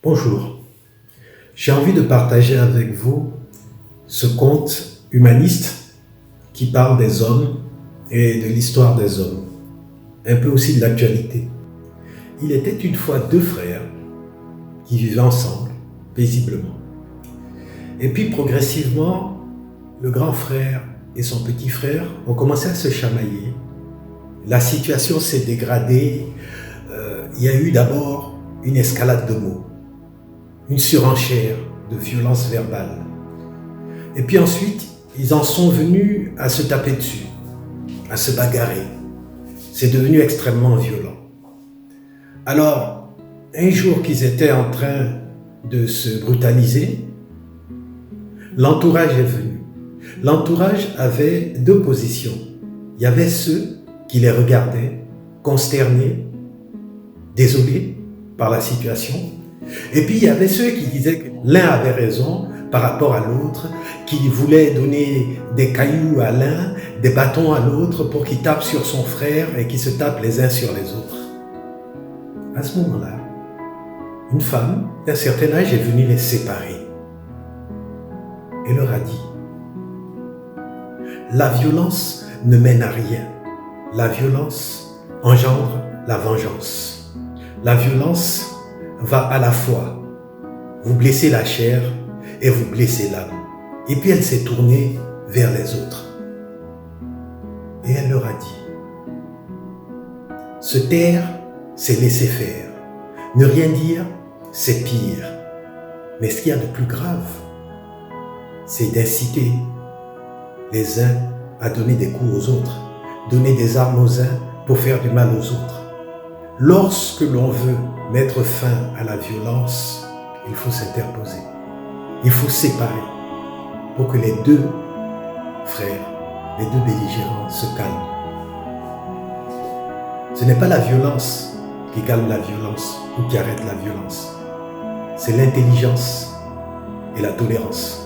Bonjour, j'ai envie de partager avec vous ce conte humaniste qui parle des hommes et de l'histoire des hommes, un peu aussi de l'actualité. Il était une fois deux frères qui vivaient ensemble, paisiblement. Et puis progressivement, le grand frère et son petit frère ont commencé à se chamailler. La situation s'est dégradée. Il y a eu d'abord une escalade de mots, une surenchère de violence verbale. Et puis ensuite, ils en sont venus à se taper dessus, à se bagarrer. C'est devenu extrêmement violent. Alors, un jour qu'ils étaient en train de se brutaliser, l'entourage est venu. L'entourage avait deux positions. Il y avait ceux qui les regardaient, consternés, désolés par la situation. Et puis il y avait ceux qui disaient que l'un avait raison par rapport à l'autre, qui voulaient donner des cailloux à l'un, des bâtons à l'autre pour qu'il tape sur son frère et qu'ils se tapent les uns sur les autres. À ce moment-là, une femme d'un certain âge est venue les séparer et leur a dit: la violence ne mène à rien. La violence engendre la vengeance. La violence va à la fois vous blesser la chair et vous blesser l'âme. Et puis elle s'est tournée vers les autres. Et elle leur a dit: se taire, c'est laisser faire. Ne rien dire, c'est pire. Mais ce qu'il y a de plus grave, c'est d'inciter les uns à donner des coups aux autres, donner des armes aux uns pour faire du mal aux autres. Lorsque l'on veut mettre fin à la violence, il faut s'interposer. Il faut séparer pour que les deux frères, les deux belligérants se calment. Ce n'est pas la violence qui calme la violence ou qui arrête la violence. C'est l'intelligence et la tolérance.